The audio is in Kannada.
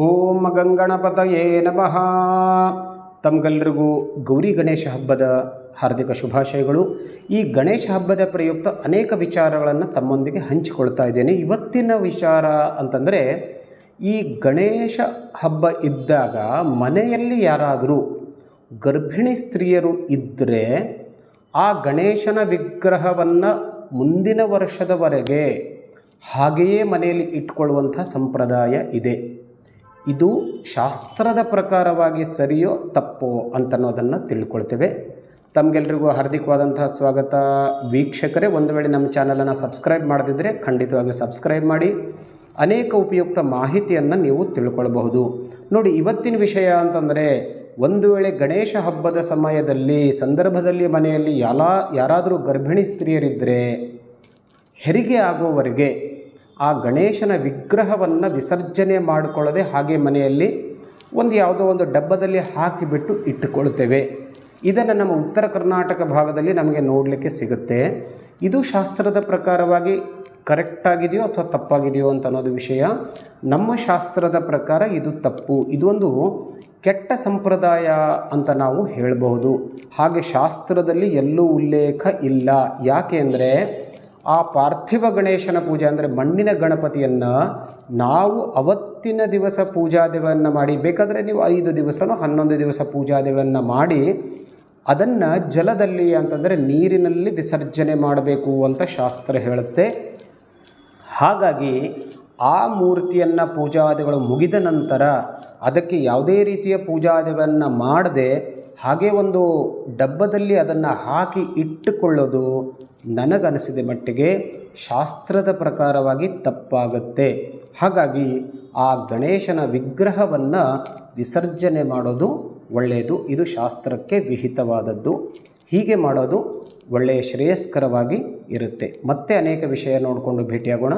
ಓಂ ಗಂಗಣಪತಯೇ ನಮಃ. ತಮಗೆಲ್ಲರಿಗೂ ಗೌರಿ ಗಣೇಶ ಹಬ್ಬದ ಹಾರ್ದಿಕ ಶುಭಾಶಯಗಳು. ಈ ಗಣೇಶ ಹಬ್ಬದ ಪ್ರಯುಕ್ತ ಅನೇಕ ವಿಚಾರಗಳನ್ನು ತಮ್ಮೊಂದಿಗೆ ಹಂಚಿಕೊಳ್ತಾ ಇದ್ದೇನೆ. ಇವತ್ತಿನ ವಿಚಾರ ಅಂತಂದರೆ, ಈ ಗಣೇಶ ಹಬ್ಬ ಇದ್ದಾಗ ಮನೆಯಲ್ಲಿ ಯಾರಾದರೂ ಗರ್ಭಿಣಿ ಸ್ತ್ರೀಯರು ಇದ್ದರೆ ಆ ಗಣೇಶನ ವಿಗ್ರಹವನ್ನು ಮುಂದಿನ ವರ್ಷದವರೆಗೆ ಹಾಗೆಯೇ ಮನೆಯಲ್ಲಿ ಇಟ್ಕೊಳ್ಳುವಂಥ ಸಂಪ್ರದಾಯ ಇದೆ. ಇದು ಶಾಸ್ತ್ರದ ಪ್ರಕಾರವಾಗಿ ಸರಿಯೋ ತಪ್ಪೋ ಅಂತನ್ನೋದನ್ನು ತಿಳ್ಕೊಳ್ತೇವೆ. ತಮಗೆಲ್ರಿಗೂ ಹಾರ್ದಿಕವಾದಂತಹ ಸ್ವಾಗತ. ವೀಕ್ಷಕರೇ, ಒಂದು ವೇಳೆ ನಮ್ಮ ಚಾನಲನ್ನು ಸಬ್ಸ್ಕ್ರೈಬ್ ಮಾಡದಿದ್ದರೆ ಖಂಡಿತವಾಗಿ ಸಬ್ಸ್ಕ್ರೈಬ್ ಮಾಡಿ. ಅನೇಕ ಉಪಯುಕ್ತ ಮಾಹಿತಿಯನ್ನು ನೀವು ತಿಳ್ಕೊಳ್ಬಹುದು. ನೋಡಿ, ಇವತ್ತಿನ ವಿಷಯ ಅಂತಂದರೆ, ಒಂದು ವೇಳೆ ಗಣೇಶ ಹಬ್ಬದ ಸಮಯದಲ್ಲಿ ಸಂದರ್ಭದಲ್ಲಿ ಮನೆಯಲ್ಲಿ ಯಾರಾದರೂ ಗರ್ಭಿಣಿ ಸ್ತ್ರೀಯರಿದ್ದರೆ ಹೆರಿಗೆ ಆಗುವವರೆಗೆ ಆ ಗಣೇಶನ ವಿಗ್ರಹವನ್ನು ವಿಸರ್ಜನೆ ಮಾಡಿಕೊಳ್ಳದೆ ಹಾಗೆ ಮನೆಯಲ್ಲಿ ಯಾವುದೋ ಒಂದು ಡಬ್ಬದಲ್ಲಿ ಹಾಕಿಬಿಟ್ಟು ಇಟ್ಟುಕೊಳ್ತೇವೆ. ಇದನ್ನು ನಮ್ಮ ಉತ್ತರ ಕರ್ನಾಟಕ ಭಾಗದಲ್ಲಿ ನಮಗೆ ನೋಡಲಿಕ್ಕೆ ಸಿಗುತ್ತೆ. ಇದು ಶಾಸ್ತ್ರದ ಪ್ರಕಾರವಾಗಿ ಕರೆಕ್ಟಾಗಿದೆಯೋ ಅಥವಾ ತಪ್ಪಾಗಿದೆಯೋ ಅಂತ ಅನ್ನೋದು ವಿಷಯ. ನಮ್ಮ ಶಾಸ್ತ್ರದ ಪ್ರಕಾರ ಇದು ತಪ್ಪು. ಇದೊಂದು ಕೆಟ್ಟ ಸಂಪ್ರದಾಯ ಅಂತ ನಾವು ಹೇಳಬಹುದು. ಹಾಗೆ ಶಾಸ್ತ್ರದಲ್ಲಿ ಎಲ್ಲೂ ಉಲ್ಲೇಖ ಇಲ್ಲ. ಯಾಕೆ ಅಂದರೆ, ಆ ಪಾರ್ಥಿವ ಗಣೇಶನ ಪೂಜೆ ಅಂದರೆ ಮಣ್ಣಿನ ಗಣಪತಿಯನ್ನು ನಾವು ಅವತ್ತಿನ ದಿವಸ ಪೂಜಾದಿಗಳನ್ನು ಮಾಡಿ, ಬೇಕಾದರೆ ನೀವು 5 ದಿವಸನೋ 11 ದಿವಸ ಪೂಜಾದಿಗಳನ್ನು ಮಾಡಿ ಅದನ್ನು ಜಲದಲ್ಲಿ ಅಂತಂದರೆ ನೀರಿನಲ್ಲಿ ವಿಸರ್ಜನೆ ಮಾಡಬೇಕು ಅಂತ ಶಾಸ್ತ್ರ ಹೇಳುತ್ತೆ. ಹಾಗಾಗಿ ಆ ಮೂರ್ತಿಯನ್ನು ಪೂಜಾದಿಗಳು ಮುಗಿದ ನಂತರ ಅದಕ್ಕೆ ಯಾವುದೇ ರೀತಿಯ ಪೂಜಾದಿಗಳನ್ನು ಮಾಡದೆ ಹಾಗೆ ಒಂದು ಡಬ್ಬದಲ್ಲಿ ಅದನ್ನು ಹಾಕಿ ಇಟ್ಟುಕೊಳ್ಳೋದು ನನಗನಿಸಿದ ಮಟ್ಟಿಗೆ ಶಾಸ್ತ್ರದ ಪ್ರಕಾರವಾಗಿ ತಪ್ಪಾಗುತ್ತೆ. ಹಾಗಾಗಿ ಆ ಗಣೇಶನ ವಿಗ್ರಹವನ್ನು ವಿಸರ್ಜನೆ ಮಾಡೋದು ಒಳ್ಳೆಯದು. ಇದು ಶಾಸ್ತ್ರಕ್ಕೆ ವಿಹಿತವಾದದ್ದು. ಹೀಗೆ ಮಾಡೋದು ಒಳ್ಳೆಯ ಶ್ರೇಯಸ್ಕರವಾಗಿ ಇರುತ್ತೆ. ಮತ್ತೆ ಅನೇಕ ವಿಷಯ ನೋಡಿಕೊಂಡು ಭೇಟಿಯಾಗೋಣ.